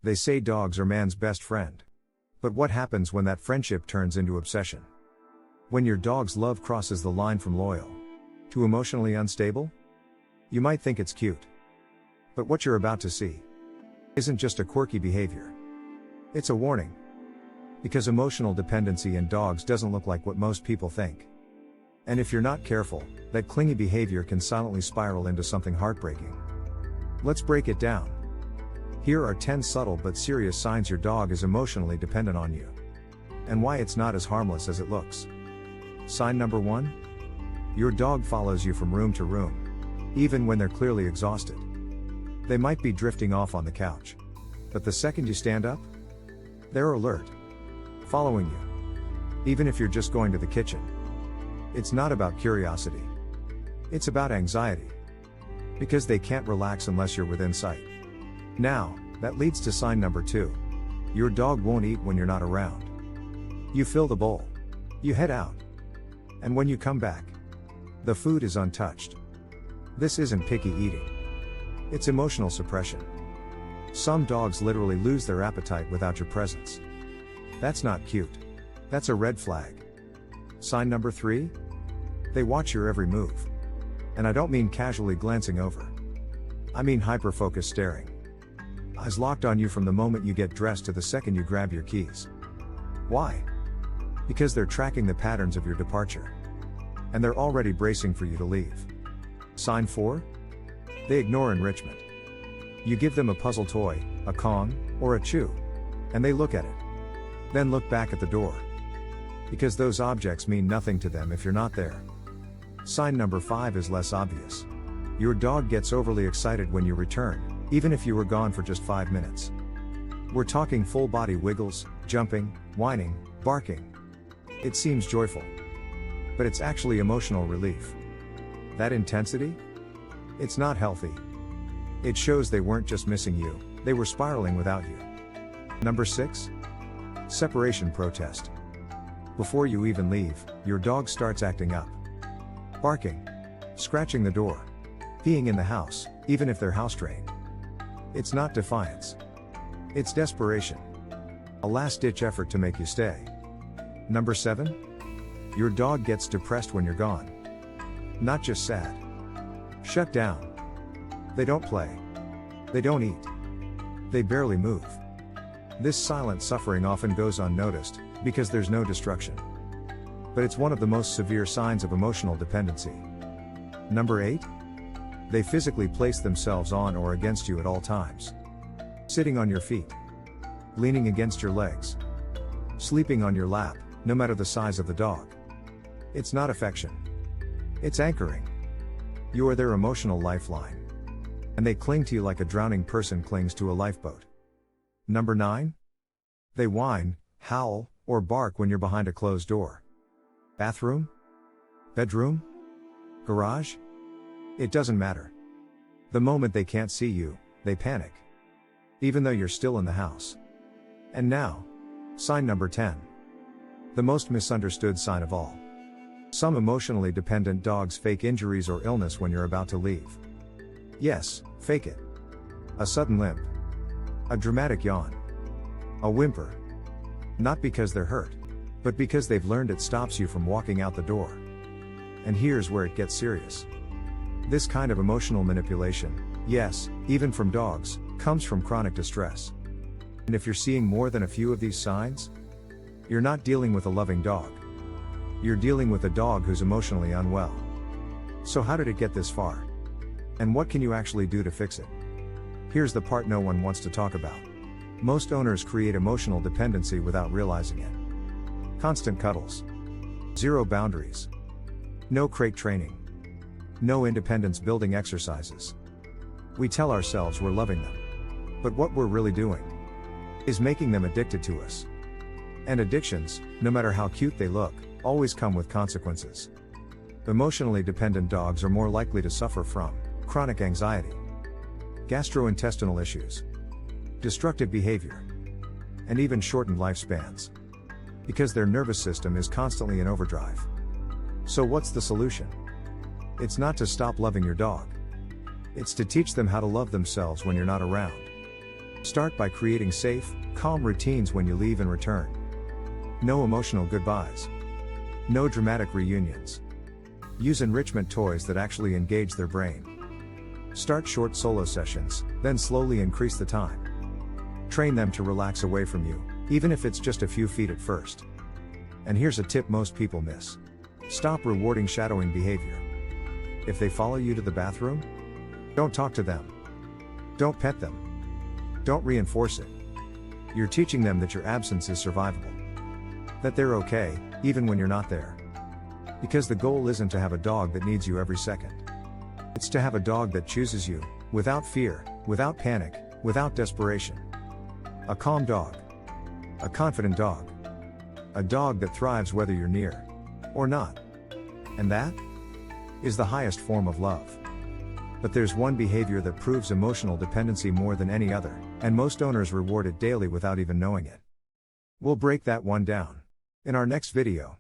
They say dogs are man's best friend. But what happens when that friendship turns into obsession? When your dog's love crosses the line from loyal to emotionally unstable? You might think it's cute. But what you're about to see isn't just a quirky behavior. It's a warning. Because emotional dependency in dogs doesn't look like what most people think. And if you're not careful, that clingy behavior can silently spiral into something heartbreaking. Let's break it down. Here are 10 subtle but serious signs your dog is emotionally dependent on you. And why it's not as harmless as it looks. Sign number 1. Your dog follows you from room to room, even when they're clearly exhausted. They might be drifting off on the couch. But the second you stand up, they're alert. Following you. Even if you're just going to the kitchen. It's not about curiosity. It's about anxiety. Because they can't relax unless you're within sight. Now, that leads to sign number 2. Your dog won't eat when you're not around. You fill the bowl. You head out. And when you come back, the food is untouched. This isn't picky eating. It's emotional suppression. Some dogs literally lose their appetite without your presence. That's not cute. That's a red flag. Sign number 3. They watch your every move. And I don't mean casually glancing over. I mean hyper-focused staring. Eyes locked on you from the moment you get dressed to the second you grab your keys. Why? Because they're tracking the patterns of your departure. And they're already bracing for you to leave. Sign 4. They ignore enrichment. You give them a puzzle toy, a Kong, or a chew. And they look at it. Then look back at the door. Because those objects mean nothing to them if you're not there. Sign number 5 is less obvious. Your dog gets overly excited when you return, even if you were gone for just 5 minutes. We're talking full body wiggles, jumping, whining, barking. It seems joyful. But it's actually emotional relief. That intensity? It's not healthy. It shows they weren't just missing you, they were spiraling without you. Number 6. Separation protest. Before you even leave, your dog starts acting up. Barking. Scratching the door. Peeing in the house, even if they're house-trained. It's not defiance. It's desperation. A last-ditch effort to make you stay. Number 7. Your dog gets depressed when you're gone. Not just sad. Shut down. They don't play. They don't eat. They barely move. This silent suffering often goes unnoticed, because there's no destruction. But it's one of the most severe signs of emotional dependency. Number 8. They physically place themselves on or against you at all times. Sitting on your feet. Leaning against your legs. Sleeping on your lap, no matter the size of the dog. It's not affection. It's anchoring. You are their emotional lifeline. And they cling to you like a drowning person clings to a lifeboat. Number 9. They whine, howl, or bark when you're behind a closed door. Bathroom? Bedroom? Garage? It doesn't matter. The moment they can't see you, they panic. Even though you're still in the house. And now, sign number 10. The most misunderstood sign of all. Some emotionally dependent dogs fake injuries or illness when you're about to leave. Yes, fake it. A sudden limp. A dramatic yawn. A whimper. Not because they're hurt, but because they've learned it stops you from walking out the door. And here's where it gets serious. This kind of emotional manipulation, yes, even from dogs, comes from chronic distress. And if you're seeing more than a few of these signs, you're not dealing with a loving dog. You're dealing with a dog who's emotionally unwell. So how did it get this far? And what can you actually do to fix it? Here's the part no one wants to talk about. Most owners create emotional dependency without realizing it. Constant cuddles. Zero boundaries. No crate training. No independence building exercises. We tell ourselves we're loving them. But what we're really doing is making them addicted to us. And addictions, no matter how cute they look, always come with consequences. Emotionally dependent dogs are more likely to suffer from chronic anxiety, gastrointestinal issues, destructive behavior, and even shortened lifespans. Because their nervous system is constantly in overdrive. So what's the solution? It's not to stop loving your dog. It's to teach them how to love themselves when you're not around. Start by creating safe, calm routines when you leave and return. No emotional goodbyes. No dramatic reunions. Use enrichment toys that actually engage their brain. Start short solo sessions, then slowly increase the time. Train them to relax away from you, even if it's just a few feet at first. And here's a tip most people miss. Stop rewarding shadowing behavior. If they follow you to the bathroom, don't talk to them. Don't pet them. Don't reinforce it. You're teaching them that your absence is survivable. That they're okay, even when you're not there. Because the goal isn't to have a dog that needs you every second. It's to have a dog that chooses you, without fear, without panic, without desperation. A calm dog. A confident dog. A dog that thrives whether you're near or not. And that is the highest form of love. But there's one behavior that proves emotional dependency more than any other, and most owners reward it daily without even knowing it. We'll break that one down in our next video.